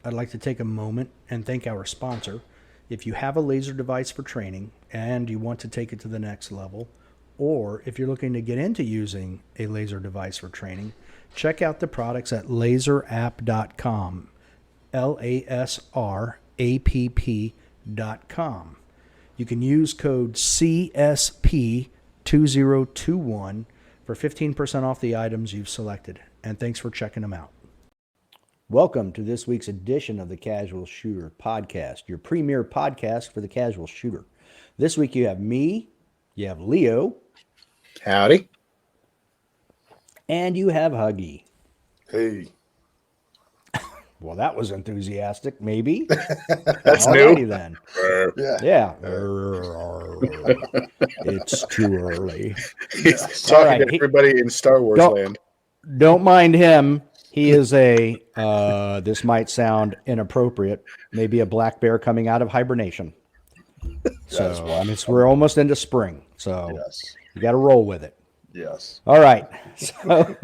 I'd like to take a moment and thank our sponsor. If you have a laser device for training and you want to take it to the next level, or if you're looking to get into using a laser device for training, check out the products at laserapp.com. LASRAPP.com. You can use code CSP2021 for 15% off the items you've selected. And thanks for checking them out. Welcome to this week's edition of the Casual Shooter Podcast, your premier podcast for the casual shooter. This week you have me, you have Leo. Howdy. And you have Huggy. Hey. Well, that was enthusiastic, maybe. That's Alrighty new. Then. Yeah. It's too early. He's talking to everybody in Star Wars land. Don't mind him. He is a, this might sound inappropriate, maybe a black bear coming out of hibernation. So, I mean, we're almost into spring. So, you got to roll with it. Yes. All right. So,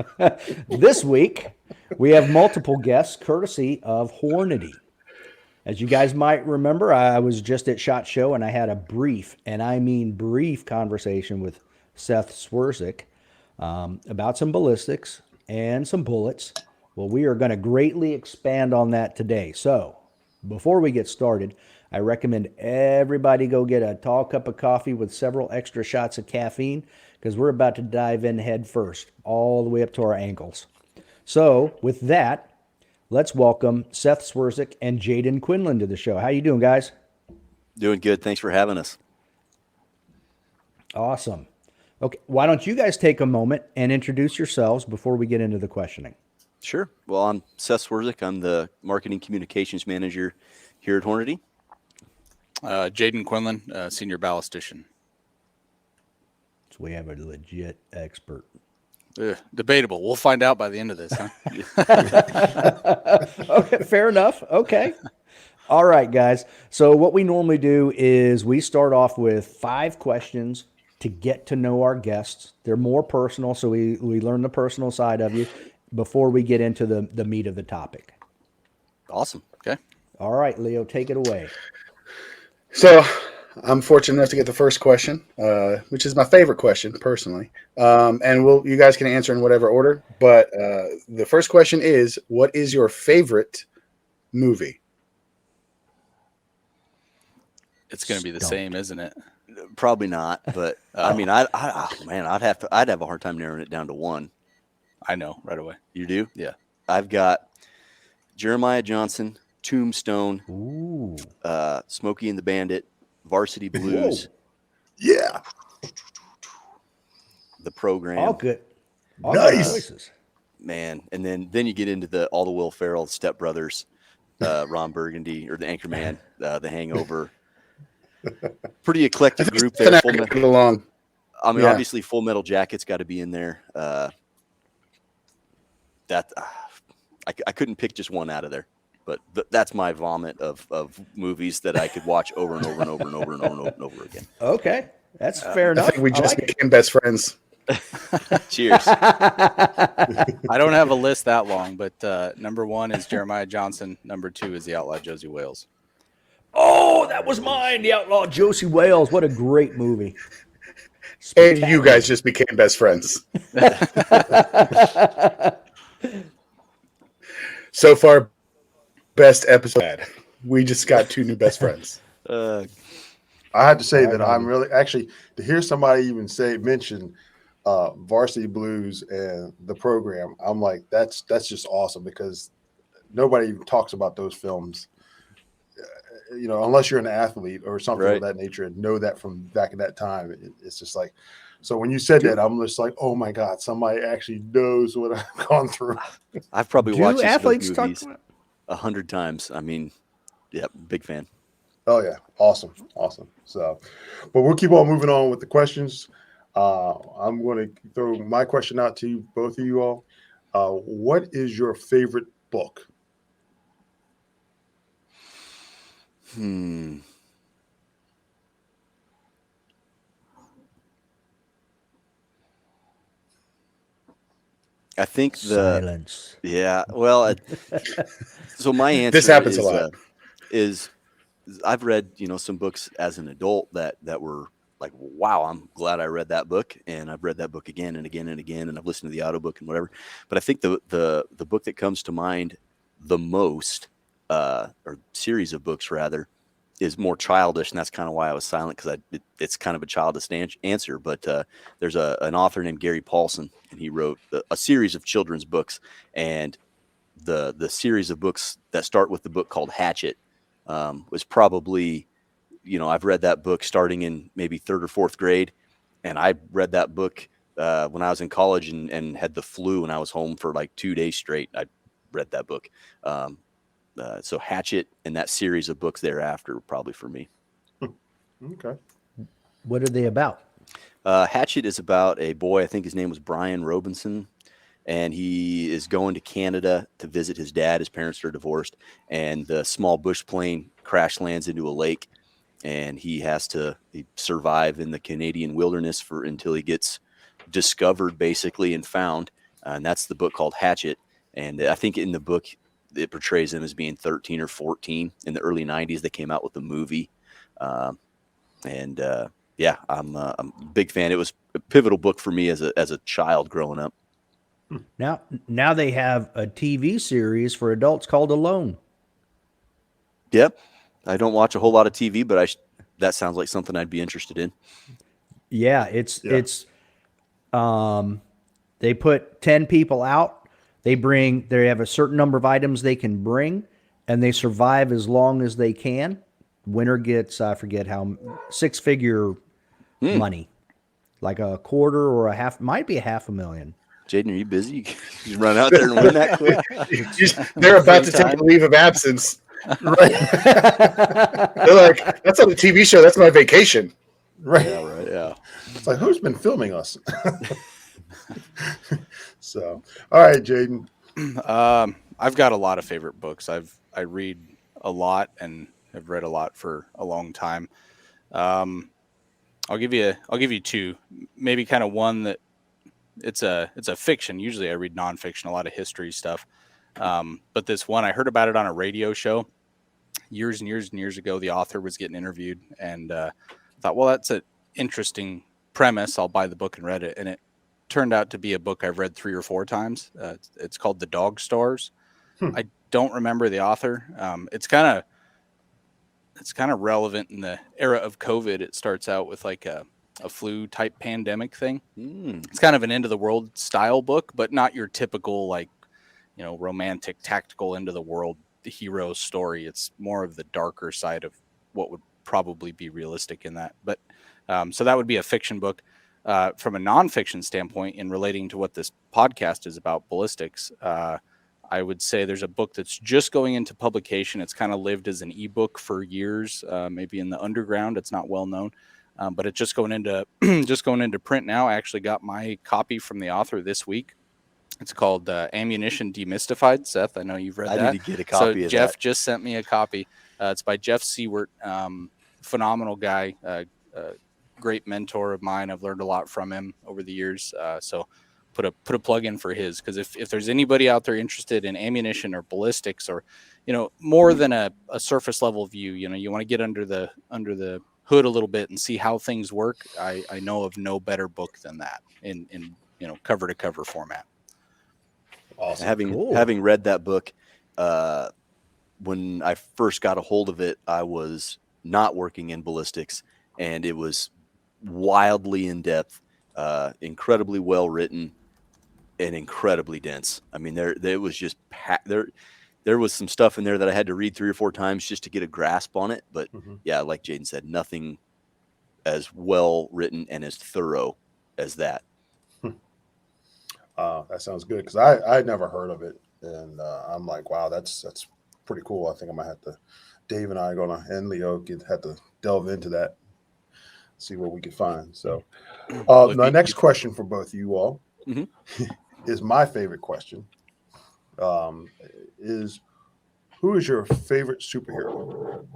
this week, we have multiple guests courtesy of Hornady. As you guys might remember, I was just at SHOT Show and I had a brief, and I mean brief, conversation with Seth Swerczek about some ballistics and some bullets. Well, we are going to greatly expand on that today. So, before we get started, I recommend everybody go get a tall cup of coffee with several extra shots of caffeine because we're about to dive in head first, all the way up to our ankles. So, with that, let's welcome Seth Swerczek and Jayden Quinlan to the show. How you doing, guys? Doing good. Thanks for having us. Awesome. Okay, why don't you guys take a moment and introduce yourselves before we get into the questioning? Sure. Well, I'm Seth Swerczek. I'm the marketing communications manager here at Hornady. Jayden Quinlan, senior ballistician. So we have a legit expert. Debatable. We'll find out by the end of this, huh? Okay, fair enough. Okay. All right, guys. So what we normally do is we start off with 5 questions to get to know our guests. They're more personal, so we learn the personal side of you before we get into the meat of the topic. Awesome. Okay. All right, Leo, take it away. So I'm fortunate enough to get the first question, which is my favorite question personally. And you guys can answer in whatever order. But the first question is, what is your favorite movie? It's going to be the same, isn't it? Probably not, but I mean, I'd have a hard time narrowing it down to one. I know right away. You do? Yeah. I've got Jeremiah Johnson, Tombstone, Smokey and the Bandit, Varsity Blues. Whoa. Yeah. The Program. All good. All Nice. good choices. Man, and then you get into all the Will Ferrell, Step Brothers, Ron Burgundy, or the Anchorman, The Hangover. Pretty eclectic group there. Obviously, Full Metal Jacket's got to be in there. I couldn't pick just one out of there, but that's my vomit of movies that I could watch over and over and over and over and over and over and over again. Okay, that's fair enough. I think we just became best friends. Cheers. I don't have a list that long, but number 1 is Jeremiah Johnson. Number 2 is The Outlaw Josie Wales. Oh, that was mine. The Outlaw Josie Wales. What a great movie. And you guys just became best friends. So far, best episode. We just got 2 new best friends. I have to say that I'm really actually to hear somebody even mention Varsity Blues and The Program. I'm like, that's just awesome because nobody even talks about those films. Unless you're an athlete or something of that nature and know that from back in that time, it's just like, so when you said that, I'm just like, oh my God, somebody actually knows what I've gone through. I've probably watched athletes those movies 100 times. I mean, yeah, big fan. Oh yeah. Awesome. So, but we'll keep on moving on with the questions. I'm going to throw my question out to you, both of you all. What is your favorite book? I think Silence. yeah. Well, so my answer This happens a lot. Is I've read, some books as an adult that were like, wow, I'm glad I read that book, and I've read that book again and again and again, and I've listened to the audiobook and whatever. But I think the book that comes to mind the most, or series of books rather, is more childish, and that's kind of why I was silent, because it's kind of a childish answer. But there's an author named Gary Paulson, and he wrote a series of children's books, and the series of books that start with the book called Hatchet was probably, I've read that book starting in maybe third or fourth grade, and I read that book when I was in college and had the flu, and I was home for like 2 days straight. I read that book. So Hatchet and that series of books thereafter, probably for me. Okay. What are they about? Hatchet is about a boy, I think his name was Brian Robinson, and he is going to Canada to visit his dad. His parents are divorced, and the small bush plane crash lands into a lake, and he has to survive in the Canadian wilderness until he gets discovered, basically, and found. And that's the book called Hatchet. And I think in the book, it portrays him as being 13 or 14 in the early 90s. They came out with the movie. Yeah, I'm a big fan. It was a pivotal book for me as a child growing up. Now they have a TV series for adults called Alone. Yep. I don't watch a whole lot of TV, but that sounds like something I'd be interested in. Yeah, they put 10 people out. They have a certain number of items they can bring, and they survive as long as they can. Winner gets, I forget how, six-figure money, like a quarter or a half, might be $500,000. Jayden, are you busy? You run out there and win that quick? They're about to take a leave of absence. Right. They're like, that's on the TV show. That's my vacation. Right. Yeah, right. Yeah. It's like, who's been filming us? So, all right, Jayden. I've got a lot of favorite books. I read a lot and have read a lot for a long time. I'll give you two, maybe kind of one that it's a fiction. Usually I read nonfiction, a lot of history stuff. But this one, I heard about it on a radio show years and years and years ago. The author was getting interviewed, and thought, well, that's an interesting premise. I'll buy the book and read it. And it turned out to be a book I've read 3 or 4 times. It's called The Dog Stars. I don't remember the author. It's kind of relevant in the era of COVID. It starts out with like a flu type pandemic thing. It's kind of an end of the world style book, but not your typical like, romantic, tactical end of the world hero story. It's more of the darker side of what would probably be realistic in that. But so that would be a fiction book. From a nonfiction standpoint, in relating to what this podcast is about, Ballistics, I would say there's a book that's just going into publication. It's kind of lived as an ebook for years, maybe in the underground. It's not well known, but it's just going into print now. I actually got my copy from the author this week. It's called Ammunition Demystified. Seth, I know you've read that. I need to get a copy of Jeff that. just sent me a copy. It's by Jeff Sewert, phenomenal guy, great mentor of mine. I've learned a lot from him over the years. So put a plug in for his, because if there's anybody out there interested in ammunition or ballistics, or more than a surface level view, you want to get under the hood a little bit and see how things work, I know of no better book than that in cover to cover format. Awesome. Having read that book, when I first got a hold of it, I was not working in ballistics, and it was wildly in depth, incredibly well written, and incredibly dense. I mean, there was just there was some stuff in there that I had to read 3 or 4 times just to get a grasp on it. But yeah, like Jayden said, nothing as well written and as thorough as that. That sounds good, because I had never heard of it, and I'm like, wow, that's pretty cool. I think I might have to. Dave and I are gonna, and Leo have to delve into that, see what we can find. So, my next question for both of you all is my favorite question. Is who is your favorite superhero?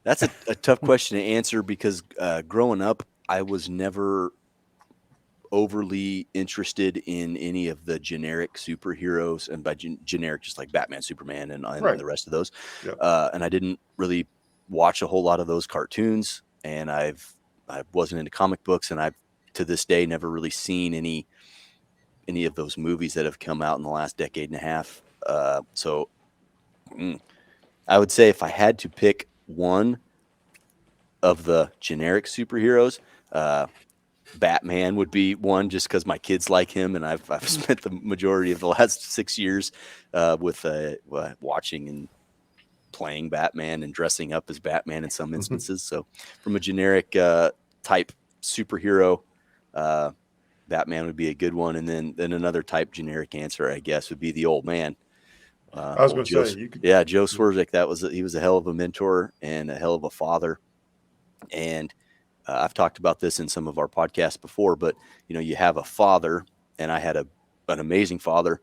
That's a tough question to answer, because growing up, I was never overly interested in any of the generic superheroes, and by generic, just like Batman, Superman, and Right. the rest of those. Yep. And I didn't really watch a whole lot of those cartoons, and I wasn't into comic books, and I've to this day never really seen any of those movies that have come out in the last decade and a half. So I would say if I had to pick one of the generic superheroes, Batman would be one, just because my kids like him, and I've spent the majority of the last 6 years with watching and playing Batman and dressing up as Batman in some instances. So from a generic type superhero, Batman would be a good one. And then another type generic answer, I guess, would be the old man. I was going to say, Joe Swerczek. He was a hell of a mentor and a hell of a father. And I've talked about this in some of our podcasts before, but you have a father, and I had an amazing father,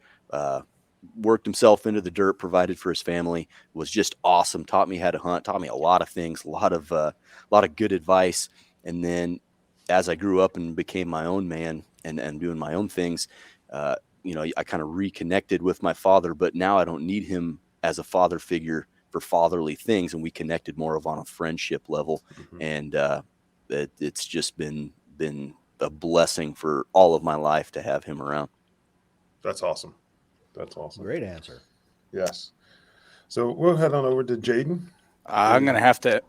worked himself into the dirt, provided for his family, was just awesome, taught me how to hunt, taught me a lot of things, a lot of good advice. And then as I grew up and became my own man and doing my own things, I kind of reconnected with my father, but now I don't need him as a father figure for fatherly things. And we connected more of on a friendship level. And it's just been a blessing for all of my life to have him around. That's awesome. That's awesome. Great answer. Yes. So we'll head on over to Jayden. I'm going to have to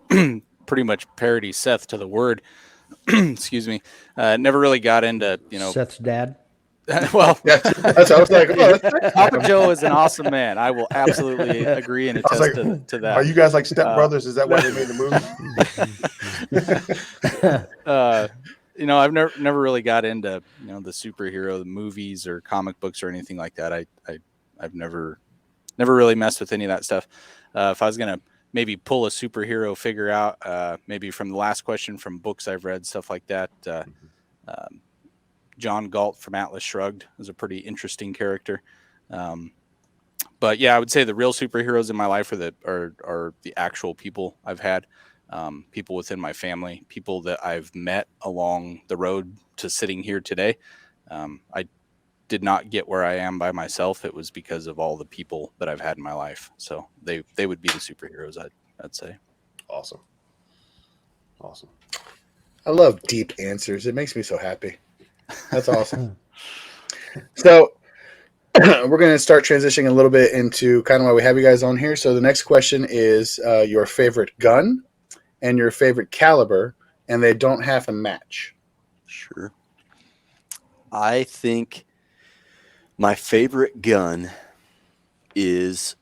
pretty much parody Seth to the word. Excuse me. Never really got into, Seth's dad. Well, That's what I was like. Papa Joe is an awesome man. I will absolutely agree and attest to that. Are you guys like stepbrothers? Is that why they made the movie? I've never really got into the superhero movies or comic books or anything like that. I've never really messed with any of that stuff. If I was gonna maybe pull a superhero figure out, maybe from the last question from books I've read, stuff like that. John Galt from Atlas Shrugged is a pretty interesting character. But yeah, I would say the real superheroes in my life are the actual people I've had, people within my family, people that I've met along the road to sitting here today. I did not get where I am by myself. It was because of all the people that I've had in my life. So they would be the superheroes, I'd say. Awesome. I love deep answers. It makes me so happy. That's awesome. So we're going to start transitioning a little bit into kind of why we have you guys on here. So the next question is your favorite gun and your favorite caliber, and they don't have to match. Sure. I think my favorite gun is,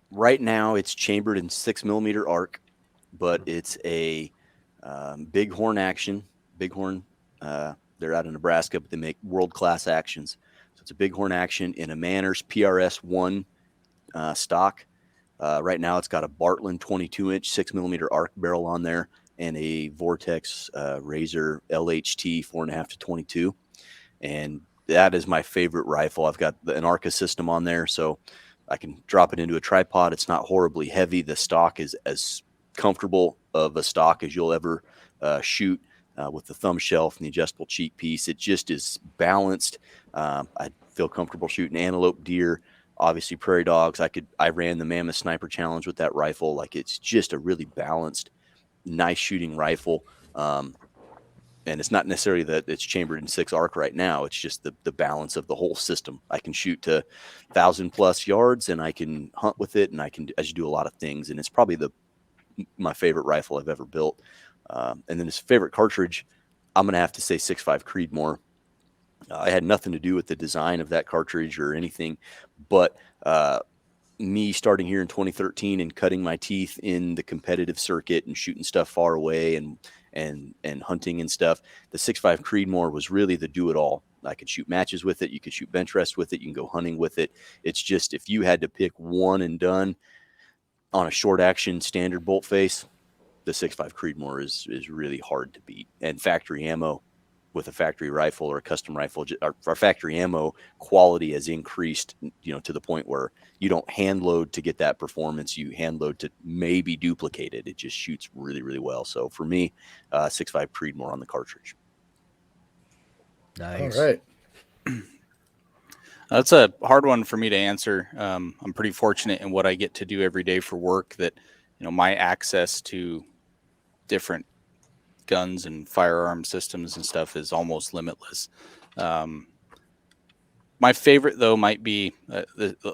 right now, it's chambered in 6mm arc, but it's a Bighorn action. Bighorn, they're out of Nebraska, but they make world-class actions. So it's a Bighorn action in a Manners PRS-1 stock. Right now, it's got a Bartlein 22-inch 6mm arc barrel on there and a Vortex Razor LHT 4.5 to 22. And that is my favorite rifle. I've got an ARCA system on there, so I can drop it into a tripod. It's not horribly heavy. The stock is as comfortable of a stock as you'll ever shoot. With the thumb shelf and the adjustable cheek piece, it just is balanced. I feel comfortable shooting antelope, deer, obviously prairie dogs. I ran the Mammoth Sniper Challenge with that rifle. Like, it's just a really balanced, nice shooting rifle. And it's not necessarily that it's chambered in 6 arc right now. It's just the balance of the whole system. I can shoot to 1,000+ yards, and I can hunt with it, and I just do a lot of things. And it's probably my favorite rifle I've ever built. And then his favorite cartridge, I'm going to have to say 6.5 Creedmoor. I had nothing to do with the design of that cartridge or anything, but me starting here in 2013 and cutting my teeth in the competitive circuit and shooting stuff far away and hunting and stuff, the 6.5 Creedmoor was really the do-it-all. I could shoot matches with it. You could shoot bench rest with it. You can go hunting with it. It's just, if you had to pick one and done on a short action standard bolt face, the 6.5 Creedmoor is really hard to beat. And factory ammo with a factory rifle or a custom rifle, our factory ammo quality has increased, to the point where you don't hand load to get that performance. You hand load to maybe duplicate it. It just shoots really, really well. So for me, 6.5 Creedmoor on the cartridge. Nice. All right. That's a hard one for me to answer. I'm pretty fortunate in what I get to do every day for work that, my access to different guns and firearm systems and stuff is almost limitless. My favorite, though, might be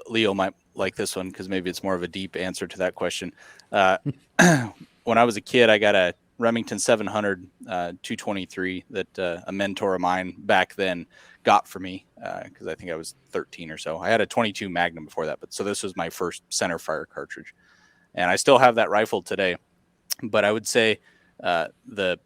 Leo might like this one because maybe it's more of a deep answer to that question. When I was a kid, I got a Remington 700 223 that a mentor of mine back then got for me because I think I was 13 or so. I had a 22 Magnum before that, but so this was my first center fire cartridge, and I still have that rifle today. But I would say the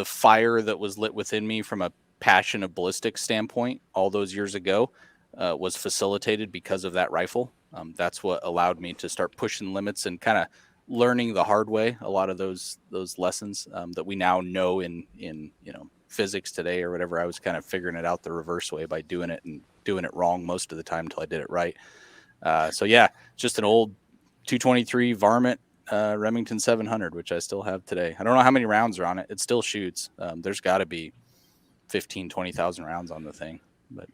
fire that was lit within me from a passion of ballistics standpoint all those years ago was facilitated because of that rifle. That's what allowed me to start pushing limits and kind of learning the hard way a lot of those lessons that we now know in physics today or whatever. I was kind of figuring it out the reverse way by doing it and doing it wrong most of the time until I did it right. So yeah, just an old 223 varmint Remington 700, which I still have today. I don't know how many rounds are on it. It still shoots. There's got to be 20,000 rounds on the thing. But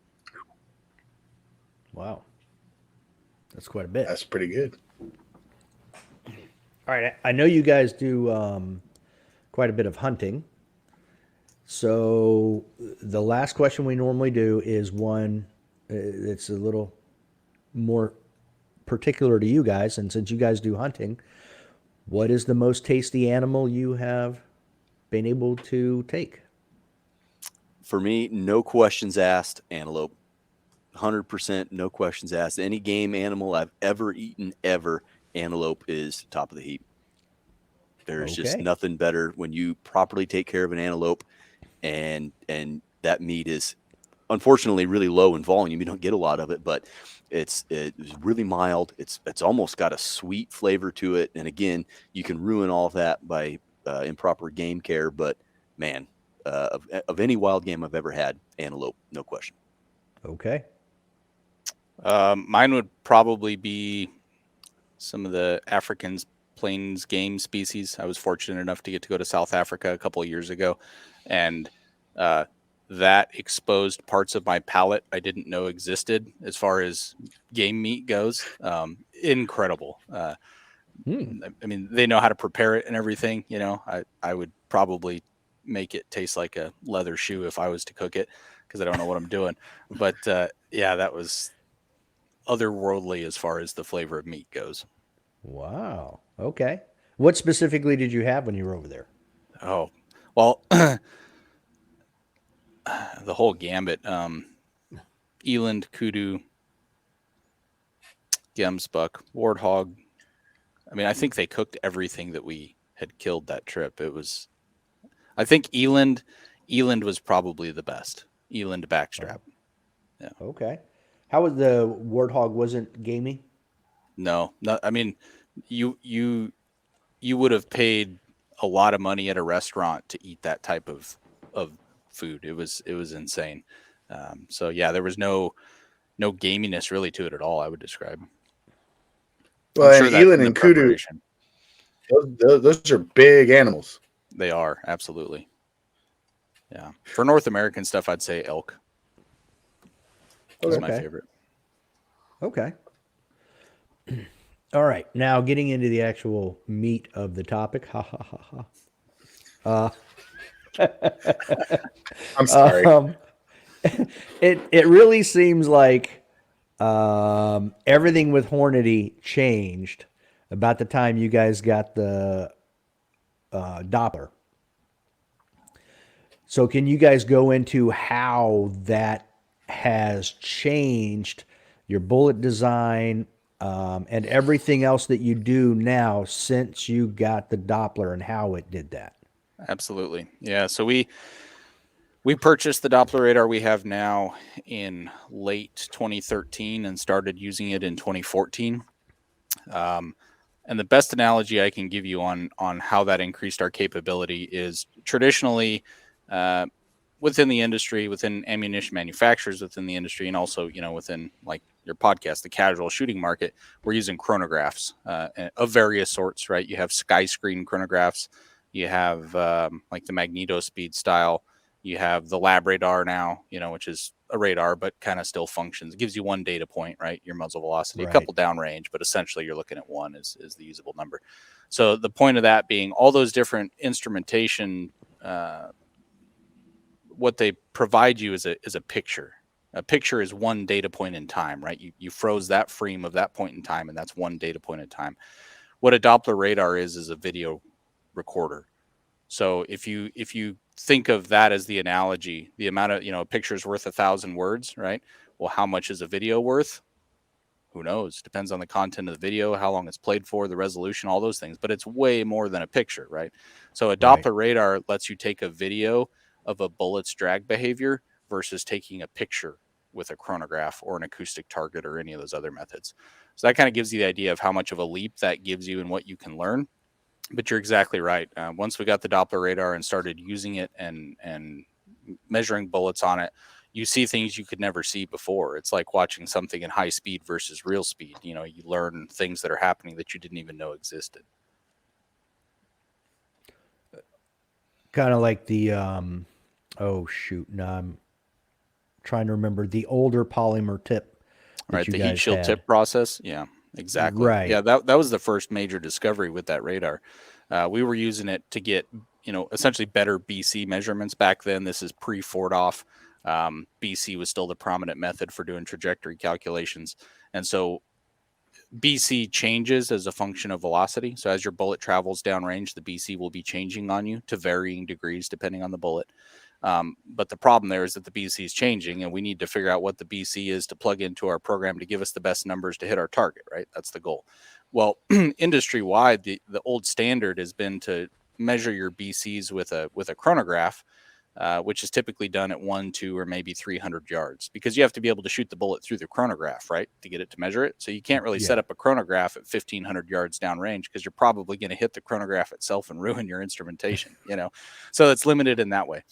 Wow. That's quite a bit. That's pretty good. All right. I know you guys do quite a bit of hunting. So the last question we normally do is one that's a little more particular to you guys. And since you guys do hunting, what is the most tasty animal you have been able to take? For me, no questions asked, antelope. 100%, no questions asked. Any game animal I've ever eaten, antelope is top of the heap. There's just nothing better when you properly take care of an antelope, and that meat is unfortunately really low in volume. You don't get a lot of it, but it's really mild. It's almost got a sweet flavor to it. And again, you can ruin all of that by improper game care. But man, of any wild game I've ever had, antelope, no question. Okay. Mine would probably be some of the African plains game species. I was fortunate enough to get to go to South Africa a couple of years ago, and that exposed parts of my palate I didn't know existed as far as game meat goes. Incredible. I mean, they know how to prepare it and everything. I would probably make it taste like a leather shoe if I was to cook it because I don't know what I'm doing. But yeah, that was otherworldly as far as the flavor of meat goes. Wow. Okay. What specifically did you have when you were over there? Oh, well, the whole gambit, eland, kudu, gemsbuck, warthog. I mean, I think they cooked everything that we had killed that trip. I think eland was probably the best. Eland backstrap. Yeah. Okay. How was the warthog? Wasn't gamey? No, I mean, you would have paid a lot of money at a restaurant to eat that type of food. It was insane. So yeah, there was no gaminess really to it at all, I would describe. Well, and eland and kudu, those are big animals. They are, absolutely. Yeah. For North American stuff, I'd say elk. That's my favorite. Okay. All right. Now getting into the actual meat of the topic. Ha ha ha ha. I'm sorry. It really seems like everything with Hornady changed about the time you guys got the Doppler. So can you guys go into how that has changed your bullet design and everything else that you do now since you got the Doppler and how it did that? Absolutely. Yeah. So we purchased the Doppler radar we have now in late 2013 and started using it in 2014. And the best analogy I can give you on how that increased our capability is traditionally within the industry, within ammunition manufacturers within the industry, and also, within like your podcast, the casual shooting market, we're using chronographs of various sorts, right? You have sky screen chronographs, you have like the Magneto Speed style, You have the lab radar now, which is a radar, but kind of still functions. It gives you one data point, right? Your muzzle velocity, a couple downrange, but essentially you're looking at one is the usable number. So the point of that being all those different instrumentation, what they provide you is a picture. A picture is one data point in time, right? You froze that frame of that point in time, and that's one data point in time. What a Doppler radar is a video recorder. So if you think of that as the analogy, the amount of, a picture is worth 1,000 words, right? Well, how much is a video worth? Who knows? Depends on the content of the video, how long it's played for, the resolution, all those things. But it's way more than a picture, right? So a Doppler radar lets you take a video of a bullet's drag behavior versus taking a picture with a chronograph or an acoustic target or any of those other methods. So that kind of gives you the idea of how much of a leap that gives you and what you can learn. But you're exactly right. Once we got the Doppler radar and started using it and measuring bullets on it, you see things you could never see before. It's like watching something in high speed versus real speed. You learn things that are happening that you didn't even know existed. Kind of like the, oh shoot, no, I'm trying to remember the older polymer tip. Right, the heat shield tip process. Yeah. Exactly. Right. Yeah, that was the first major discovery with that radar. We were using it to get, essentially better BC measurements back then. This is pre-Fordoff. BC was still the prominent method for doing trajectory calculations. And so BC changes as a function of velocity. So as your bullet travels downrange, the BC will be changing on you to varying degrees depending on the bullet. But the problem there is that the BC is changing, and we need to figure out what the BC is to plug into our program to give us the best numbers to hit our target, right? That's the goal. Well, industry-wide, the old standard has been to measure your BCs with a chronograph, which is typically done at 1, 2, or maybe 300 yards, because you have to be able to shoot the bullet through the chronograph, right, to get it to measure it. So you can't really set up a chronograph at 1,500 yards downrange because you're probably going to hit the chronograph itself and ruin your instrumentation, So it's limited in that way.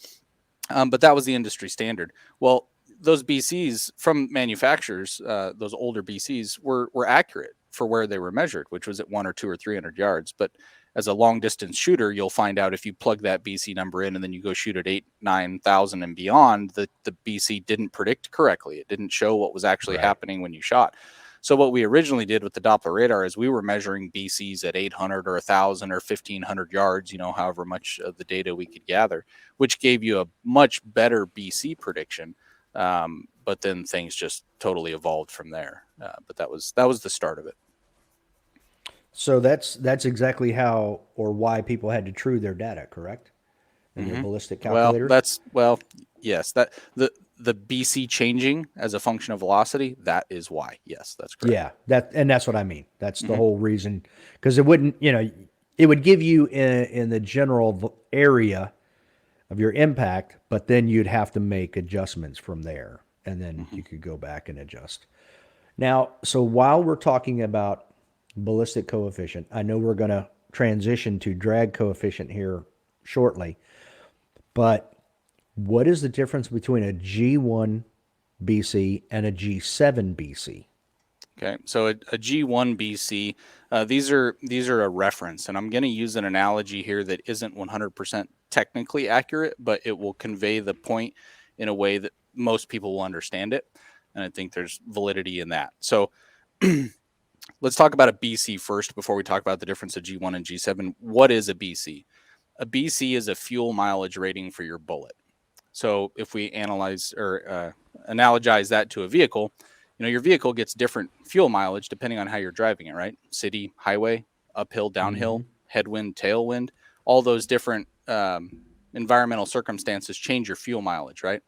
But that was the industry standard. Well, those BCs from manufacturers, those older BCs were accurate for where they were measured, which was at 1 or 2 or 300 yards. But as a long distance shooter, you'll find out if you plug that BC number in and then you go shoot at 8,000, 9,000 and beyond, the BC didn't predict correctly. It didn't show what was actually happening when you shot. So what we originally did with the Doppler radar is we were measuring BCs at 800 or 1,000 or 1,500 yards, however much of the data we could gather, which gave you a much better BC prediction. But then things just totally evolved from there. But that was the start of it. So that's exactly how or why people had to true their data, correct? In their ballistic calculators. Yes. That the BC changing as a function of velocity, that is why. Yes, that's correct. Yeah, that's what I mean. That's the whole reason, because it wouldn't, it would give you in the general area of your impact, but then you'd have to make adjustments from there, and then you could go back and adjust. Now, so while we're talking about ballistic coefficient, I know we're going to transition to drag coefficient here shortly, but what is the difference between a G1 BC and a G7 BC? Okay, so a G1 BC, these are a reference, and I'm going to use an analogy here that isn't 100% technically accurate, but it will convey the point in a way that most people will understand it, and I think there's validity in that. So let's talk about a BC first before we talk about the difference of G1 and G7. What is a BC? A BC is a fuel mileage rating for your bullet. So if we analyze or analogize that to a vehicle, your vehicle gets different fuel mileage depending on how you're driving it, right? City, highway, uphill, downhill, headwind, tailwind, all those different environmental circumstances change your fuel mileage, right?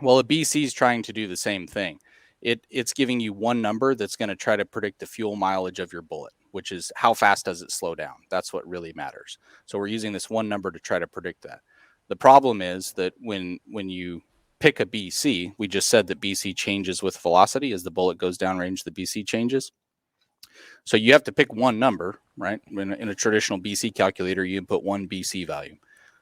Well, a BC is trying to do the same thing. It's giving you one number that's going to try to predict the fuel mileage of your bullet, which is how fast does it slow down? That's what really matters. So we're using this one number to try to predict that. The problem is that when you pick a BC, we just said that BC changes with velocity. As the bullet goes downrange, the BC changes. So you have to pick one number, right? In a traditional BC calculator, you input one BC value.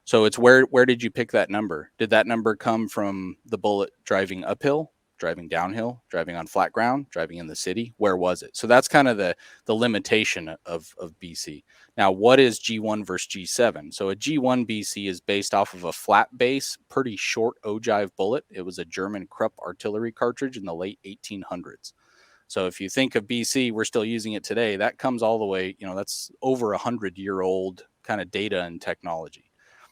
So it's where did you pick that number? Did that number come from the bullet driving uphill driving downhill, driving on flat ground, driving in the city? Where was it? So that's kind of the limitation of BC. Now, what is G1 versus G7? So a G1 BC is based off of a flat base, pretty short ogive bullet. It was a German Krupp artillery cartridge in the late 1800s. So if you think of BC, we're still using it today. That comes all the way, that's over 100-year-old kind of data and technology.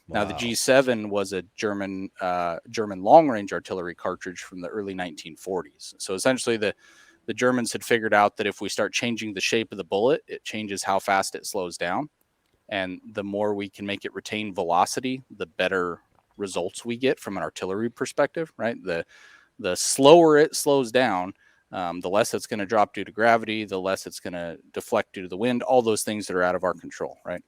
Now, the G7 was a German long-range artillery cartridge from the early 1940s. So essentially, the Germans had figured out that if we start changing the shape of the bullet, it changes how fast it slows down. And the more we can make it retain velocity, the better results we get from an artillery perspective, right? The slower it slows down, the less it's going to drop due to gravity, the less it's going to deflect due to the wind, all those things that are out of our control, right?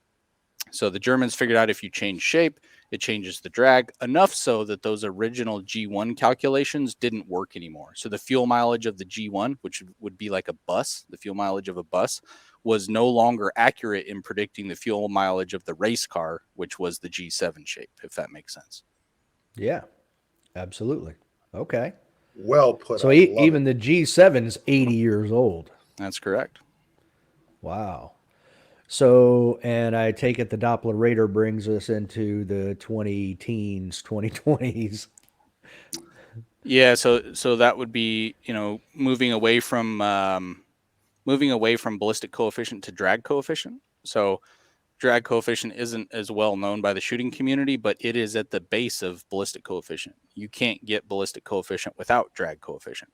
So the Germans figured out if you change shape, it changes the drag, enough so that those original G1 calculations didn't work anymore. So the fuel mileage of the G1, which would be like a bus, the fuel mileage of a bus, was no longer accurate in predicting the fuel mileage of the race car, which was the G7 shape, if that makes sense. Yeah, absolutely. Okay. Well put. So even the G7's 80 years old. That's correct. Wow. So, and I take it the Doppler radar brings us into the 2020s. Yeah, so that would be, moving away from ballistic coefficient to drag coefficient. So drag coefficient isn't as well known by the shooting community, but it is at the base of ballistic coefficient. You can't get ballistic coefficient without drag coefficient.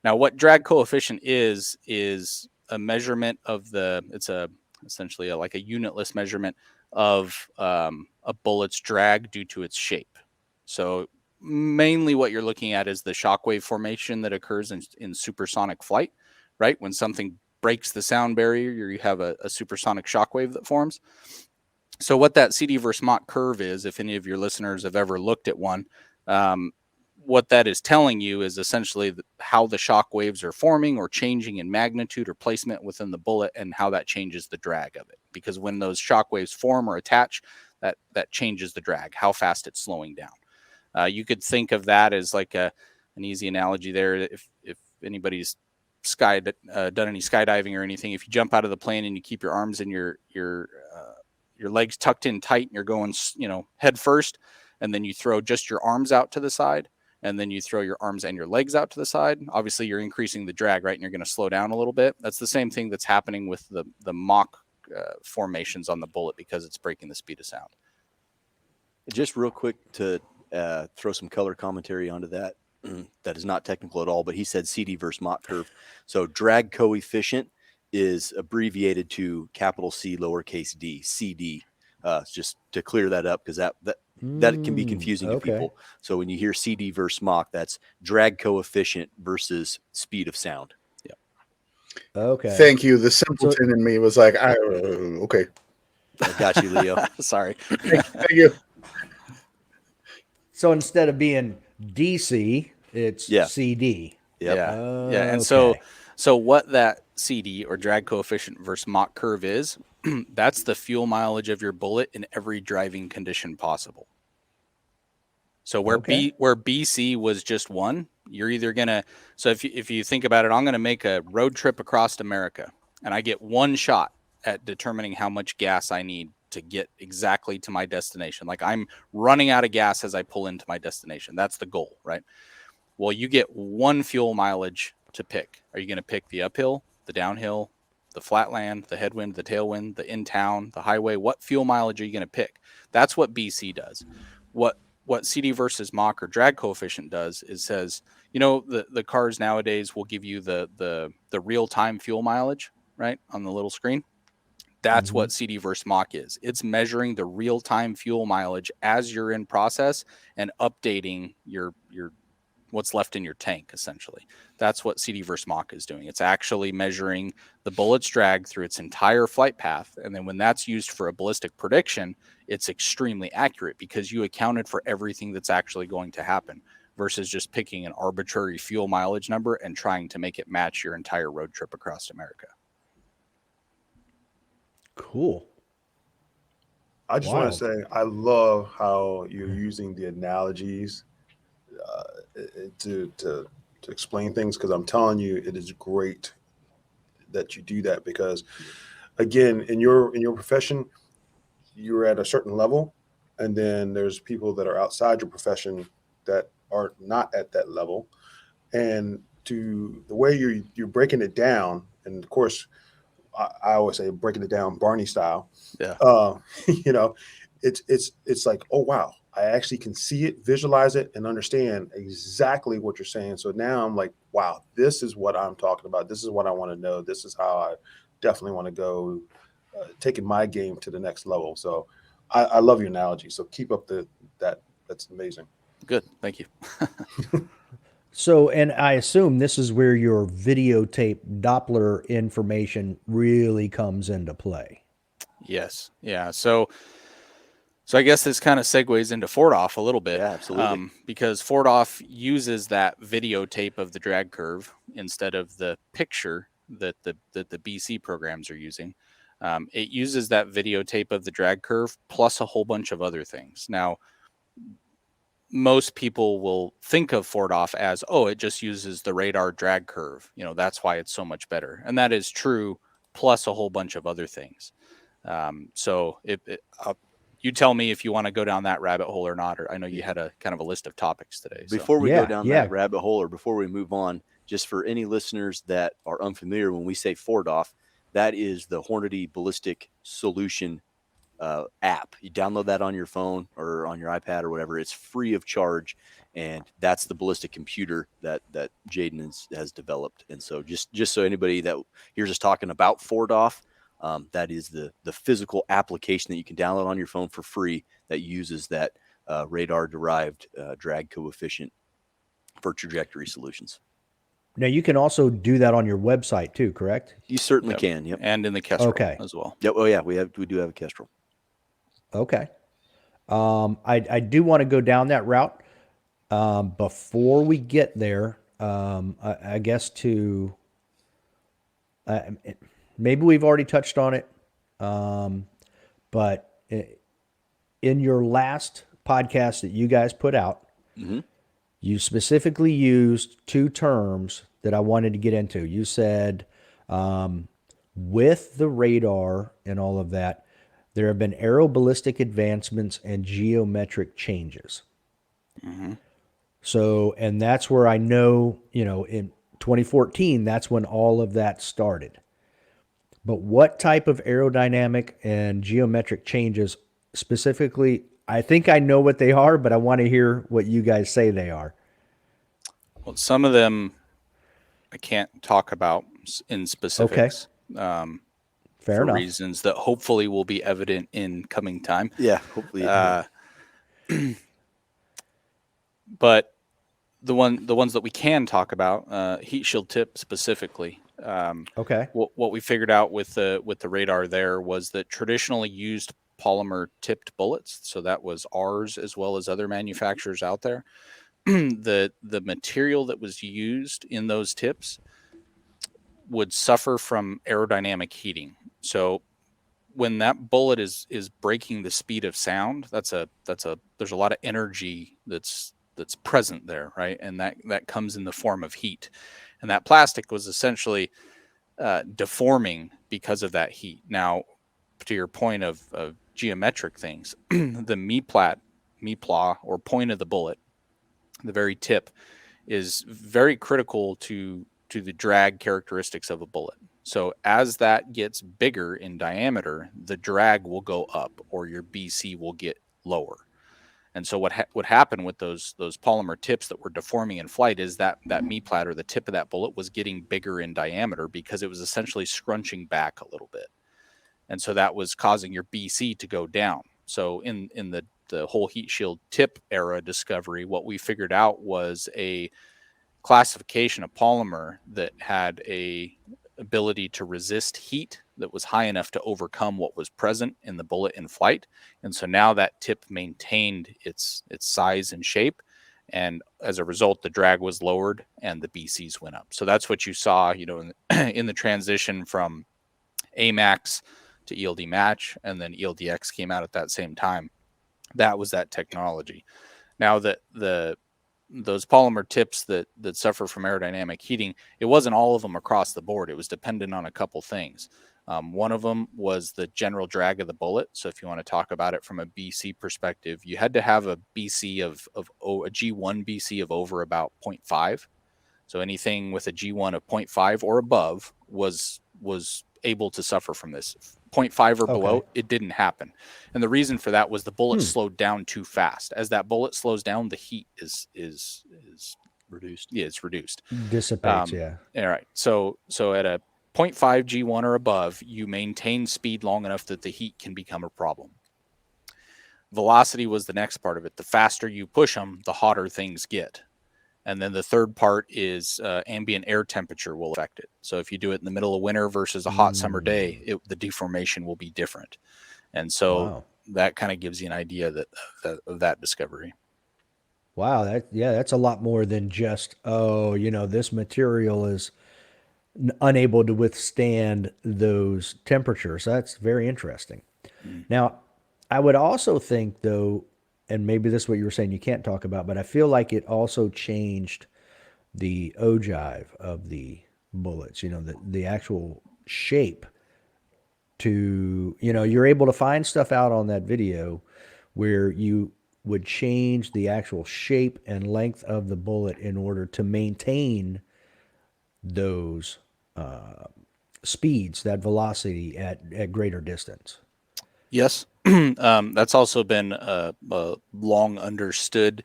Now, what drag coefficient is a measurement of essentially like a unitless measurement of a bullet's drag due to its shape. So mainly what you're looking at is the shockwave formation that occurs in supersonic flight, right? When something breaks the sound barrier, you have a supersonic shockwave that forms. So what that CD versus Mach curve is, if any of your listeners have ever looked at one, what that is telling you is essentially how the shock waves are forming or changing in magnitude or placement within the bullet, and how that changes the drag of it. Because when those shock waves form or attach, that changes the drag, how fast it's slowing down. You could think of that as like an easy analogy there. If anybody's done any skydiving or anything, if you jump out of the plane and you keep your arms and your legs tucked in tight and you're going, head first, and then you throw just your arms out to the side, and then you throw your arms and your legs out to the side, obviously you're increasing the drag, right? And you're going to slow down a little bit. That's the same thing that's happening with the Mach formations on the bullet, because it's breaking the speed of sound. Just real quick to throw some color commentary onto that. That is not technical at all, but he said CD versus Mach curve. So drag coefficient is abbreviated to capital C, lowercase d, CD. Just to clear that up, because that can be confusing to people. So when you hear CD versus Mach, that's drag coefficient versus speed of sound. Yeah. Okay. Thank you. The simpleton in me was like, okay. I got you, Leo. Sorry. Thank you. So instead of being DC, it's CD. Yep. Yeah. And so what that CD or drag coefficient versus Mach curve is, that's the fuel mileage of your bullet in every driving condition possible. So where BC was just one, you're either gonna. So if you think about it, I'm gonna make a road trip across America, and I get one shot at determining how much gas I need to get exactly to my destination. Like I'm running out of gas as I pull into my destination. That's the goal, right? Well, you get one fuel mileage to pick. Are you going to pick the uphill, the downhill, the flatland, the headwind, the tailwind, the in town, the highway? What fuel mileage are you going to pick? That's what BC does. What CD versus Mach or drag coefficient does is says, the cars nowadays will give you the real-time fuel mileage, right, on the little screen. That's what CD versus Mach is. It's measuring the real-time fuel mileage as you're in process and updating your what's left in your tank, essentially. That's what CD versus Mach is doing. It's actually measuring the bullet's drag through its entire flight path. And then when that's used for a ballistic prediction, it's extremely accurate because you accounted for everything that's actually going to happen versus just picking an arbitrary fuel mileage number and trying to make it match your entire road trip across America. Cool. I just want to say I love how you're using the analogies to to explain things, because I'm telling you, it is great that you do that, because again, in your profession, you're at a certain level, and then there's people that are outside your profession that are not at that level. And to the way you're breaking it down, and of course, I always say breaking it down Barney style. Yeah. You know, it's like, oh wow, I actually can see it, visualize it, and understand exactly what you're saying. So now I'm like, wow, this is what I'm talking about. This is what I want to know. This is how I definitely want to go, taking my game to the next level. So I love your analogy. So keep up that's amazing. Good. Thank you. So, and I assume this is where your videotape Doppler information really comes into play. Yes. Yeah. So I guess this kind of segues into Fordoff a little bit. Yeah, absolutely. Because Fordoff uses that videotape of the drag curve instead of the picture that the BC programs are using. It uses that videotape of the drag curve plus a whole bunch of other things. Now, most people will think of Fordoff as, oh, it just uses the radar drag curve. You know, that's why it's so much better. And that is true, plus a whole bunch of other things. So you tell me if you want to go down that rabbit hole or not, or I know you had a kind of a list of topics today. So. Before we Yeah, go down yeah. that rabbit hole, or before we move on, just for any listeners that are unfamiliar, when we say Fordoff, that is the Hornady Ballistic Solution app. You download that on your phone or on your iPad or whatever. It's free of charge, and that's the ballistic computer that Jayden has developed. And so just so anybody that hears us talking about Fordoff, that is the physical application that you can download on your phone for free that uses that radar-derived drag coefficient for trajectory solutions. Now, you can also do that on your website too, correct? You certainly Yep. can. Yep. And in the Kestrel Okay. as well. Yep. Oh yeah, we do have a Kestrel. Okay. I do want to go down that route. Before we get there, I guess maybe we've already touched on it, but in your last podcast that you guys put out, Mm-hmm. you specifically used two terms that I wanted to get into. You said, with the radar and all of that, there have been aeroballistic advancements and geometric changes. Mm-hmm. So, and that's where I know, in 2014, that's when all of that started. But what type of aerodynamic and geometric changes specifically? I think I know what they are, but I want to hear what you guys say they are. Well, some of them I can't talk about in specifics. Fair for enough. reasons that hopefully will be evident in coming time. Yeah, hopefully. But the ones that we can talk about, heat shield tip specifically. Okay. What we figured out with the radar there was that traditionally used polymer tipped bullets, so that was ours as well as other manufacturers out there. The material that was used in those tips would suffer from aerodynamic heating. So when that bullet is breaking the speed of sound, there's a lot of energy that's present there, right? And that comes in the form of heat. And that plastic was essentially deforming because of that heat. Now, to your point of geometric things, the me-pla or point of the bullet, the very tip, is very critical to the drag characteristics of a bullet. So as that gets bigger in diameter, the drag will go up or your BC will get lower. And so what happened with those polymer tips that were deforming in flight is that me-plat, or the tip of that bullet, was getting bigger in diameter because it was essentially scrunching back a little bit. And so that was causing your BC to go down. So in the whole heat shield tip era discovery, what we figured out was a classification of polymer that had a ability to resist heat that was high enough to overcome what was present in the bullet in flight. And so now that tip maintained its size and shape, and as a result the drag was lowered and the BCs went up. So that's what you saw, in the transition from AMAX to ELD match, and then ELDX came out at that same time. That was that technology. Now that the those polymer tips that suffer from aerodynamic heating, it wasn't all of them across the board. It was dependent on a couple things. One of them was the general drag of the bullet. So if you want to talk about it from a BC perspective, you had to have a BC a G1 BC of over about 0.5. So anything with a G1 of 0.5 or above was able to suffer from this. 0.5 or below, it didn't happen. And the reason for that was the bullet slowed down too fast. As that bullet slows down, the heat is reduced. Yeah, it's reduced. Dissipates, yeah. All right. So at a 0.5 G1 or above, you maintain speed long enough that the heat can become a problem. Velocity was the next part of it. The faster you push them, the hotter things get. And then the third part is ambient air temperature will affect it. So if you do it in the middle of winter versus a hot summer day, the deformation will be different. And so that kind of gives you an idea of that discovery. Wow, that's a lot more than just, this material is unable to withstand those temperatures. That's very interesting. Now, I would also think, though, and maybe this is what you were saying you can't talk about, but I feel like it also changed the ogive of the bullets, the actual shape to, you're able to find stuff out on that video where you would change the actual shape and length of the bullet in order to maintain those speeds, that velocity at greater distance. Yes. That's also been a long understood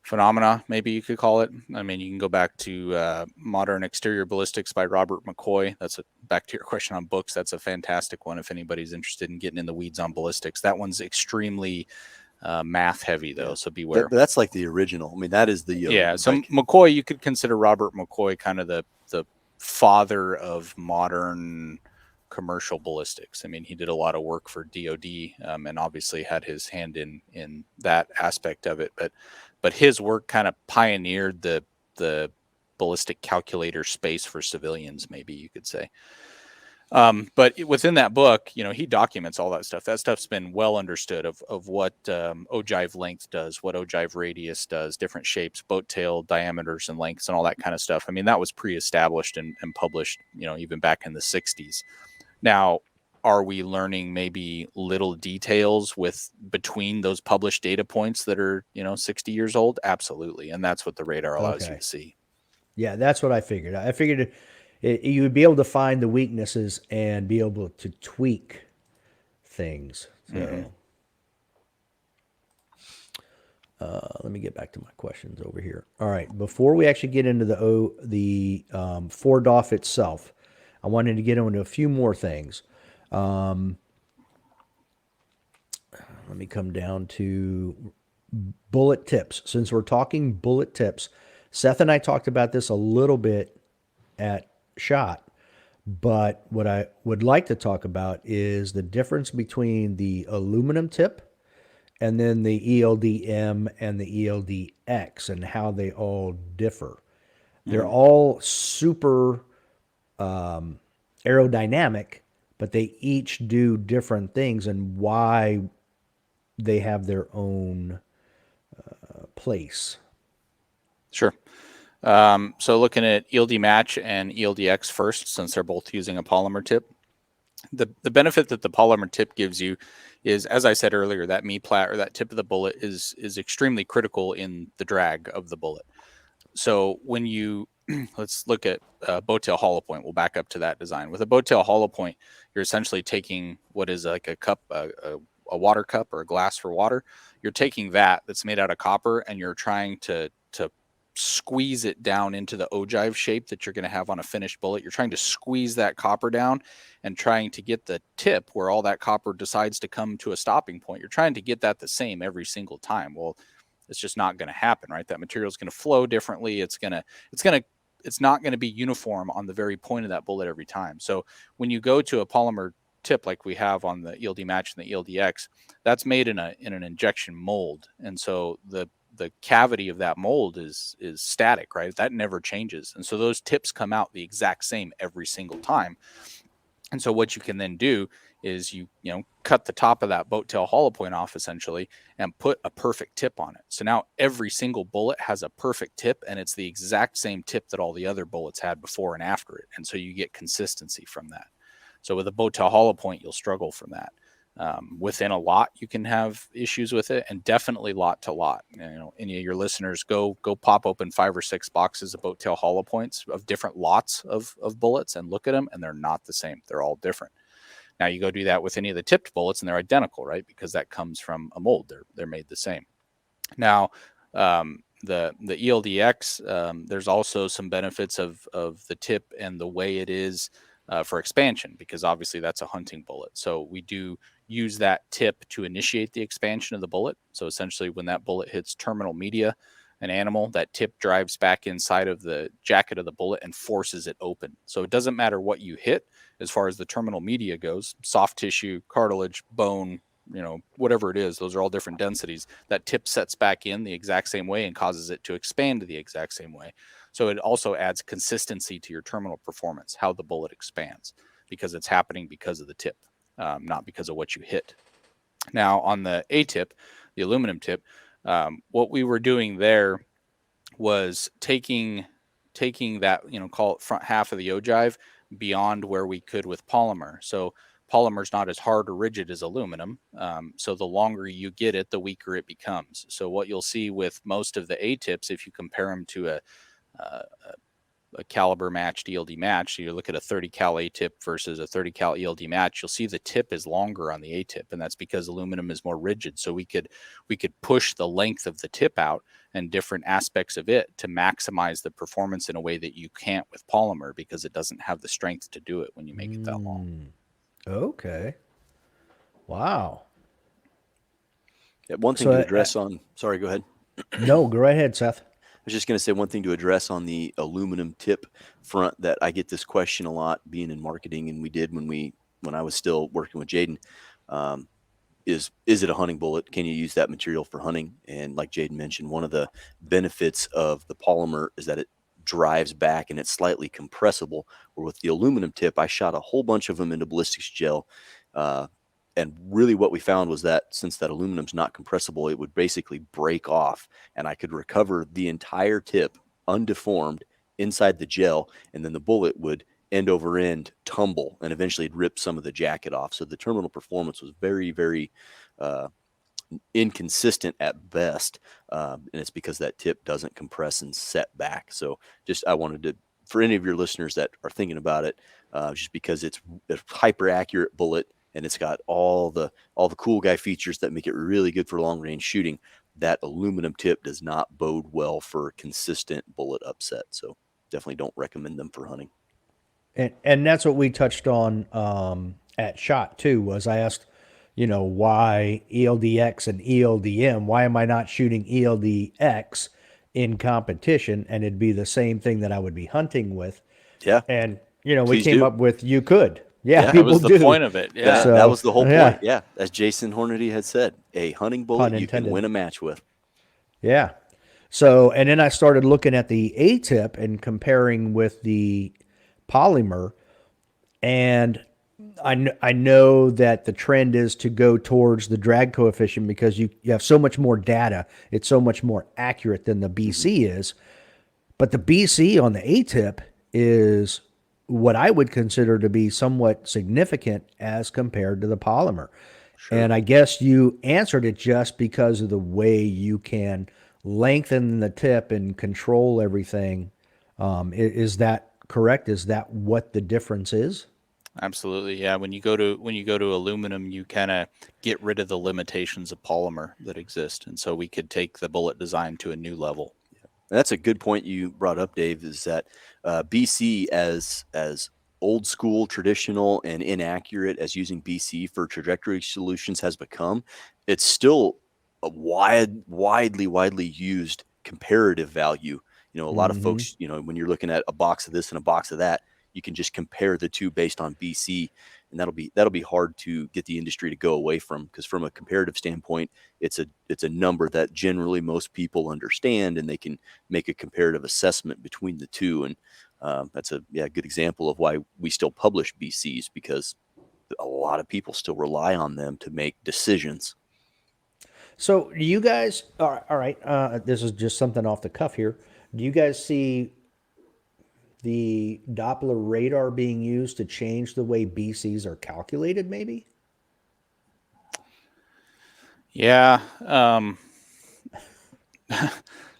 phenomena, maybe you could call it. I mean, you can go back to Modern Exterior Ballistics by Robert McCoy. Back to your question on books. That's a fantastic one if anybody's interested in getting in the weeds on ballistics. That one's extremely math heavy, though, so beware. That's like the original. I mean, that is the So McCoy, you could consider Robert McCoy kind of the father of modern commercial ballistics. I mean, he did a lot of work for DoD, and obviously had his hand in that aspect of it. But his work kind of pioneered the ballistic calculator space for civilians, maybe you could say. But within that book, he documents all that stuff. That stuff's been well understood of what ogive length does, what ogive radius does, different shapes, boat tail diameters and lengths and all that kind of stuff. I mean, that was pre-established and published, even back in the 60s. Now, are we learning maybe little details between those published data points that are, 60 years old? Absolutely. And that's what the radar allows you to see. Yeah, that's what I figured. I figured you would be able to find the weaknesses and be able to tweak things. So let me get back to my questions over here. All right, before we actually get into the Ford off itself, I wanted to get into a few more things. Let me come down to bullet tips. Since we're talking bullet tips, Seth and I talked about this a little bit at SHOT, but what I would like to talk about is the difference between the aluminum tip and then the ELD-M and the ELD-X and how they all differ. They're all super aerodynamic, but they each do different things and why they have their own place. Sure. So looking at ELD match and ELDX first, since they're both using a polymer tip, the benefit that the polymer tip gives you is, as I said earlier, that plat or that tip of the bullet is extremely critical in the drag of the bullet. So when you let's look at boat tail hollow point. We'll back up to that design. With a boat tail hollow point, you're essentially taking what is like a cup, a water cup or a glass for water. You're taking that's made out of copper, and you're trying to squeeze it down into the ogive shape that you're going to have on a finished bullet. You're trying to squeeze that copper down and trying to get the tip where all that copper decides to come to a stopping point. You're trying to get that the same every single time. Well, it's just not going to happen, right? That material is going to flow differently. It's not going to be uniform on the very point of that bullet every time. So when you go to a polymer tip like we have on the ELD match and the ELDX, that's made in an injection mold. And so the cavity of that mold is static, right? That never changes. And so those tips come out the exact same every single time. And so what you can then do is you cut the top of that boat tail hollow point off essentially and put a perfect tip on it. So now every single bullet has a perfect tip, and it's the exact same tip that all the other bullets had before and after it. And so you get consistency from that. So with a boat tail hollow point, you'll struggle from that. Within a lot, you can have issues with it, and definitely lot to lot. Any of your listeners, go pop open 5 or 6 boxes of boat tail hollow points of different lots of bullets and look at them, and they're not the same. They're all different. Now you go do that with any of the tipped bullets, and they're identical, right? Because that comes from a mold. They're made the same. Now, the ELDX, there's also some benefits of the tip and the way it is for expansion, because obviously that's a hunting bullet. So we do use that tip to initiate the expansion of the bullet. So essentially when that bullet hits terminal media, an animal, that tip drives back inside of the jacket of the bullet and forces it open. So it doesn't matter what you hit as far as the terminal media goes, soft tissue, cartilage, bone, whatever it is, those are all different densities. That tip sets back in the exact same way and causes it to expand the exact same way. So it also adds consistency to your terminal performance, how the bullet expands, because it's happening because of the tip, not because of what you hit. Now on the A tip, the aluminum tip, what we were doing there was taking that, call it front half of the ogive beyond where we could with polymer. So polymer is not as hard or rigid as aluminum. So the longer you get it, the weaker it becomes. So what you'll see with most of the A tips, if you compare them to a caliber matched ELD match, so you look at a 30 cal A tip versus a 30 cal ELD match, you'll see the tip is longer on the A tip, and that's because aluminum is more rigid. So we could push the length of the tip out and different aspects of it to maximize the performance in a way that you can't with polymer, because it doesn't have the strength to do it when you make it that long. Okay. Wow. Yeah, one thing So, to address on. Sorry, go ahead. No, go right ahead, Seth. I was just going to say one thing to address on the aluminum tip front, that I get this question a lot being in marketing, and we did when I was still working with Jaden. Is it a hunting bullet? Can you use that material for hunting? And like Jaden mentioned, one of the benefits of the polymer is that it drives back and it's slightly compressible. Or with the aluminum tip, I shot a whole bunch of them into ballistics gel. And really what we found was that since that aluminum's not compressible, it would basically break off, and I could recover the entire tip undeformed inside the gel, and then the bullet would end over end tumble and eventually it'd rip some of the jacket off. So the terminal performance was very, very inconsistent at best. And it's because that tip doesn't compress and set back. So I wanted to, for any of your listeners that are thinking about it, just because it's a hyper accurate bullet, and it's got all the cool guy features that make it really good for long range shooting, that aluminum tip does not bode well for consistent bullet upset. So definitely don't recommend them for hunting. And that's what we touched on at SHOT too. Was I asked, why ELDX and ELDM? Why am I not shooting ELDX in competition? And it'd be the same thing that I would be hunting with. Yeah. And we Please came do. up with you could. Yeah, That people was the do. point of it. Yeah. That was the whole yeah. point. Yeah. As Jason Hornady had said, a hunting bullet Pun you can intended. win a match with. Yeah. So, and then I started looking at the A tip and comparing with the polymer, and I know that the trend is to go towards the drag coefficient because you have so much more data. It's so much more accurate than the BC is. But the BC on the A tip is what I would consider to be somewhat significant as compared to the polymer. Sure. And I guess you answered it just because of the way you can lengthen the tip and control everything. Is that correct? Is that what the difference is? Absolutely. Yeah. When you go to aluminum, you kind of get rid of the limitations of polymer that exist. And so we could take the bullet design to a new level. That's a good point you brought up, Dave, is that BC as old school, traditional, and inaccurate as using BC for trajectory solutions has become, it's still a widely used comparative value. A lot of folks, when you're looking at a box of this and a box of that, you can just compare the two based on BC, and that'll be hard to get the industry to go away from, because from a comparative standpoint, it's a number that generally most people understand, and they can make a comparative assessment between the two. And that's a good example of why we still publish BCs, because a lot of people still rely on them to make decisions. So do you guys, all right, this is just something off the cuff here. Do you guys see the Doppler radar being used to change the way BCs are calculated, maybe? Yeah.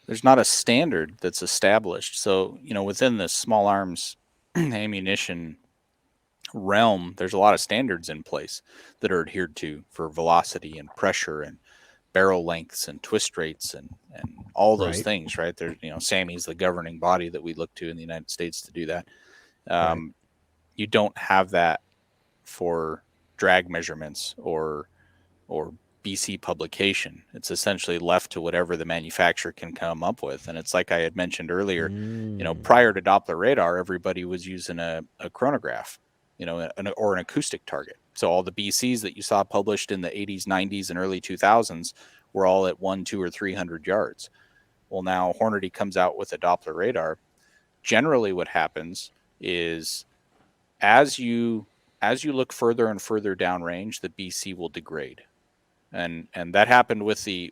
There's not a standard that's established. So, within the small arms ammunition realm, there's a lot of standards in place that are adhered to for velocity and pressure and barrel lengths and twist rates and all those Right. things, right? There's, SAMI's the governing body that we look to in the United States to do that. Right. You don't have that for drag measurements or BC publication. It's essentially left to whatever the manufacturer can come up with. And it's like I had mentioned earlier, prior to Doppler radar, everybody was using a chronograph, or an acoustic target. So all the BCs that you saw published in the 80s, 90s, and early 2000s were all at 100, 200, or 300 yards. Well, now Hornady comes out with a Doppler radar. Generally what happens is as you look further and further downrange, the BC will degrade. And that happened with the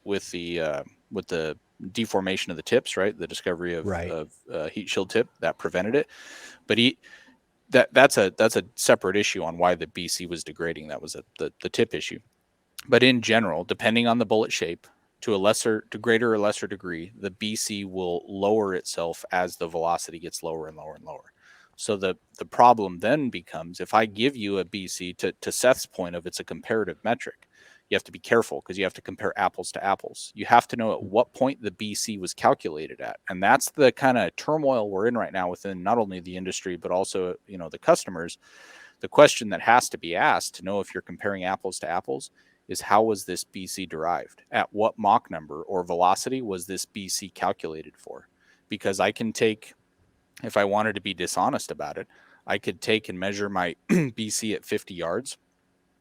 deformation of the tips, right? The discovery of heat shield tip that prevented it. But that's a separate issue on why the BC was degrading. That was the tip issue. But in general, depending on the bullet shape, to greater or lesser degree, the BC will lower itself as the velocity gets lower and lower and lower. So the problem then becomes, if I give you a BC, to Seth's point of it's a comparative metric, you have to be careful because you have to compare apples to apples. You have to know at what point the BC was calculated at. And that's the kind of turmoil we're in right now within not only the industry, but also, the customers. The question that has to be asked to know if you're comparing apples to apples is, how was this BC derived? At what Mach number or velocity was this BC calculated for? Because I can take, if I wanted to be dishonest about it, I could take and measure my BC at 50 yards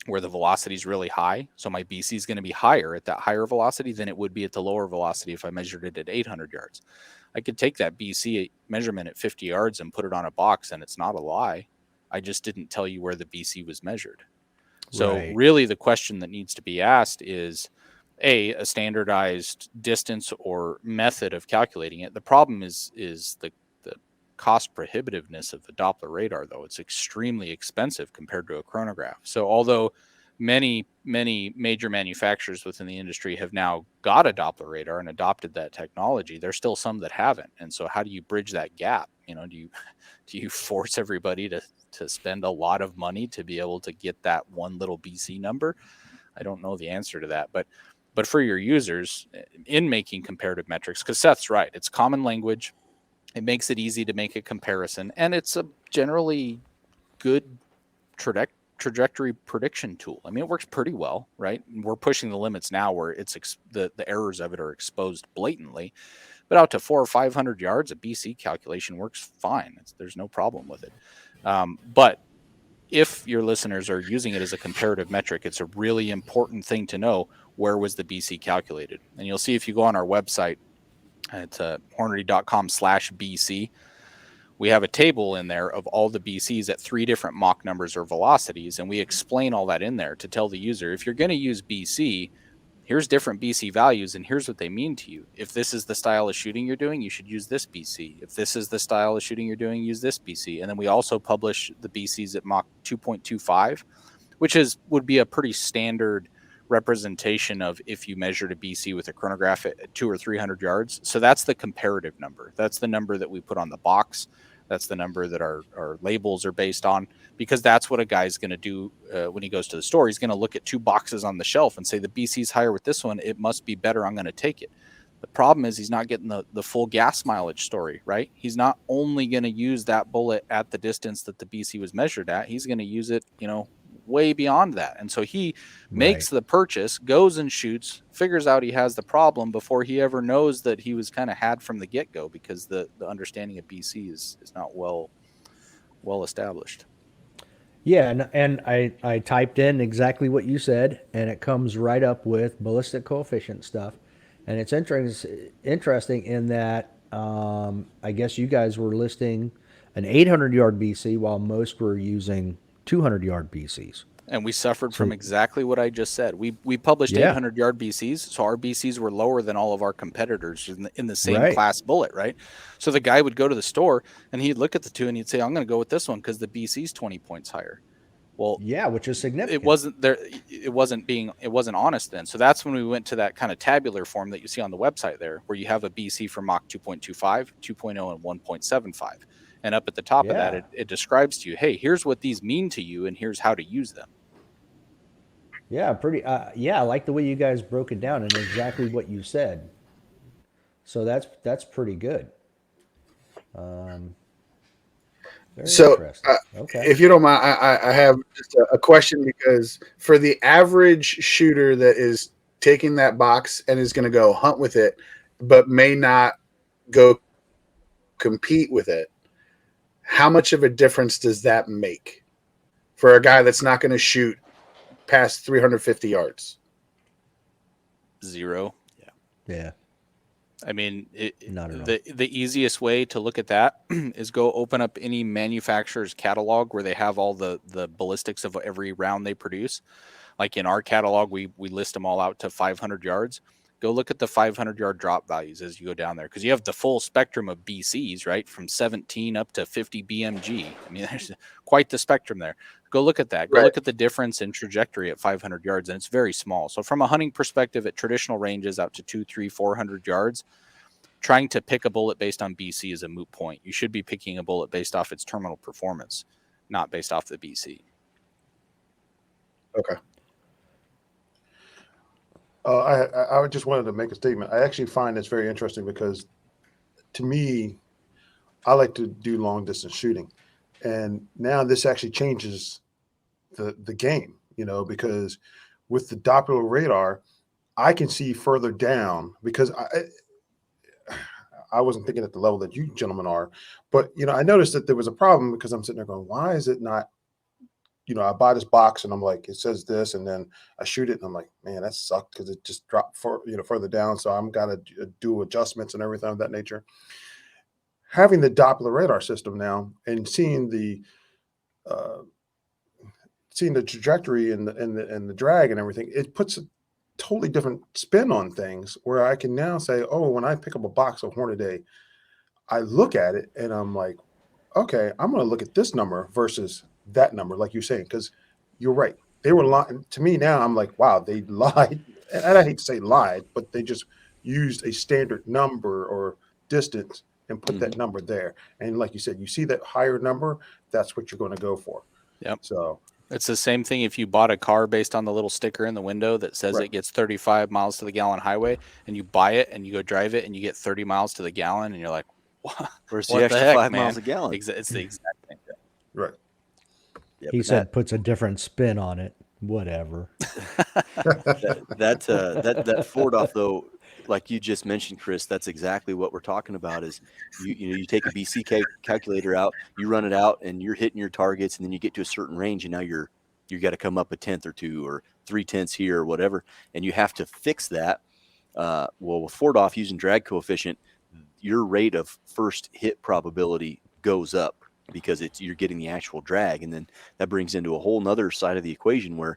where the velocity is really high. So my BC is going to be higher at that higher velocity than it would be at the lower velocity if I measured it at 800 yards. I could take that BC measurement at 50 yards and put it on a box, and it's not a lie. I just didn't tell you where the BC was measured. So really the question that needs to be asked is, a standardized distance or method of calculating it. The problem is the cost prohibitiveness of the Doppler radar, though. It's extremely expensive compared to a chronograph. So although many major manufacturers within the industry have now got a Doppler radar and adopted that technology, there's still some that haven't. And so how do you bridge that gap? Do you force everybody to spend a lot of money to be able to get that one little BC number? I don't know the answer to that, but for your users in making comparative metrics, because Seth's right, it's common language. It makes it easy to make a comparison, and it's a generally good trajectory prediction tool. I mean, it works pretty well, right? We're pushing the limits now where it's the errors of it are exposed blatantly, but out to 400 or 500 yards, a BC calculation works fine. There's no problem with it. But if your listeners are using it as a comparative metric, it's a really important thing to know, where was the BC calculated. And you'll see if you go on our website, at hornady.com/BC, we have a table in there of all the BCs at 3 different Mach numbers or velocities. And we explain all that in there to tell the user, if you're going to use BC, here's different BC values and here's what they mean to you. If this is the style of shooting you're doing, you should use this BC. If this is the style of shooting you're doing, use this BC. And then we also publish the BCs at Mach 2.25, which would be a pretty standard representation of if you measured a BC with a chronograph at 200 or 300 yards. So that's the comparative number. That's the number that we put on the box. That's the number that our labels are based on, because that's what a guy's going to do when he goes to the store. He's going to look at 2 boxes on the shelf and say, the BC's higher with this one, it must be better, I'm going to take it. The problem is he's not getting the full gas mileage story, right? He's not only going to use that bullet at the distance that the BC was measured at, he's going to use it, way beyond that. And so he makes the purchase, goes and shoots, figures out he has the problem before he ever knows that he was kind of had from the get-go, because the understanding of BC is not well established. Yeah, and I typed in exactly what you said, and it comes right up with ballistic coefficient stuff. And it's interesting in that I guess you guys were listing an 800-yard BC while most were using 200-yard BCs. And we suffered from exactly what I just said. We published 800-yard BCs, so our BCs were lower than all of our competitors in the same class bullet, right? So the guy would go to the store and he'd look at the two and he'd say, "I'm going to go with this one because the BC's 20 points higher." Well, yeah, which is significant. It wasn't there. It wasn't honest then. So that's when we went to that kind of tabular form that you see on the website there, where you have a BC for Mach 2.25, 2.0, and 1.75. And up at the top of that, it describes to you, hey, here's what these mean to you, and here's how to use them. Yeah, pretty. Yeah, I like the way you guys broke it down and exactly what you said. So that's pretty good. Very interesting. Okay. If you don't mind, I have just a question, because for the average shooter that is taking that box and is going to go hunt with it, but may not go compete with it, how much of a difference does that make for a guy that's not going to shoot past 350 yards? 0. Yeah. I mean, not at all. The easiest way to look at that is go open up any manufacturer's catalog where they have all the ballistics of every round they produce. Like in our catalog, we list them all out to 500 yards. Go look at the 500-yard drop values as you go down there, because you have the full spectrum of BCs, right? From 17 up to 50 BMG. I mean, there's quite the spectrum there. Go look at that. Go look at the difference in trajectory at 500 yards, and it's very small. So from a hunting perspective, at traditional ranges out to 200, 300, 400 yards, trying to pick a bullet based on BC is a moot point. You should be picking a bullet based off its terminal performance, not based off the BC. Okay. I just wanted to make a statement. I actually find this very interesting because, to me, I like to do long distance shooting, and now this actually changes the game. Because with the Doppler radar, I can see further down, because I wasn't thinking at the level that you gentlemen are, but I noticed that there was a problem, because I'm sitting there going, why is it not? I buy this box and I'm like, it says this, and then I shoot it and I'm like, man, that sucked because it just dropped further down. So I'm got to do adjustments and everything of that nature. Having the Doppler radar system now and seeing the trajectory and the drag and everything, it puts a totally different spin on things, where I can now say, oh, when I pick up a box of Hornady, I look at it and I'm like, okay, I'm going to look at this number versus that number, like you're saying, because you're right. They were lying to me. Now I'm like, wow, they lied. And I hate to say lied, but they just used a standard number or distance and put that number there. And like you said, you see that higher number, that's what you're going to go for. Yep. So it's the same thing if you bought a car based on the little sticker in the window that says it gets 35 miles to the gallon highway, and you buy it and you go drive it and you get 30 miles to the gallon, and you're like, what? Where's What the extra heck, 5 man? miles a gallon? It's the exact thing. right. Yeah, He said puts a different spin on it. Whatever. that Ford off, though, like you just mentioned, Chris, that's exactly what we're talking about. Is you take a BC calculator out, you run it out, and you're hitting your targets, and then you get to a certain range, and now you got to come up a tenth or two or 0.3 here or whatever, and you have to fix that. Well, with Ford off using drag coefficient, your rate of first hit probability goes up, because you're getting the actual drag. And then that brings into a whole nother side of the equation where,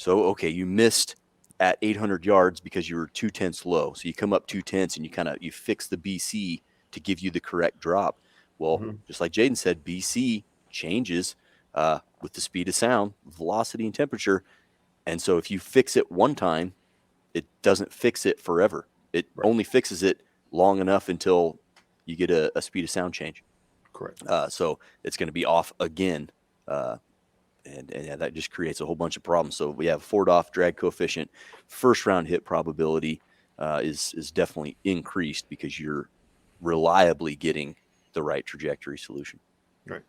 okay, you missed at 800 yards because you were 0.2 low. So you come up 0.2 and you fix the BC to give you the correct drop. Well, just like Jayden said, BC changes with the speed of sound, velocity, and temperature. And so if you fix it one time, it doesn't fix it forever. It only fixes it long enough until you get a speed of sound change. Correct. So it's going to be off again. And that just creates a whole bunch of problems. So we have Ford off, drag coefficient, first round hit probability is definitely increased because you're reliably getting the right trajectory solution. Right.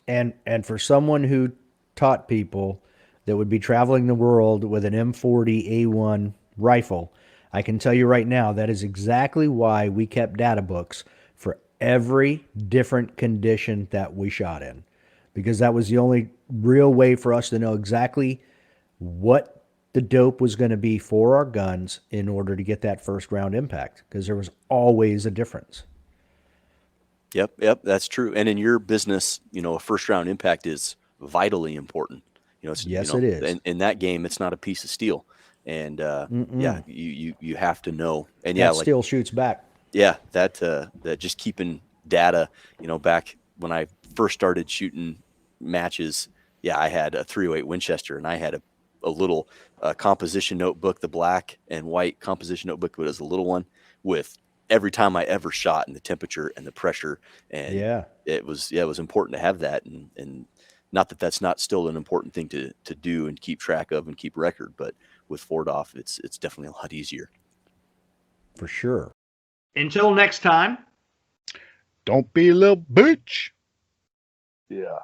And for someone who taught people that would be traveling the world with an M40A1 rifle, I can tell you right now that is exactly why we kept data books for every different condition that we shot in, because that was the only real way for us to know exactly what the dope was going to be for our guns in order to get that first round impact, because there was always a difference. Yep, that's true. And in your business, a first round impact is vitally important. You know, it's, Yes, you know, it is. in that game, it's not a piece of steel. And yeah, you have to know. And That yeah, like still shoots back. yeah, that just keeping data, you know, back when I first started shooting matches, yeah, I had a 308 Winchester, and I had a little composition notebook, the black and white composition notebook, but it was a little one with every time I ever shot and the temperature and the pressure. And Yeah. it was important to have that. And not that that's not still an important thing to do and keep track of and keep record, but with Ford off, it's definitely a lot easier. For sure. Until next time. Don't be a little bitch. Yeah.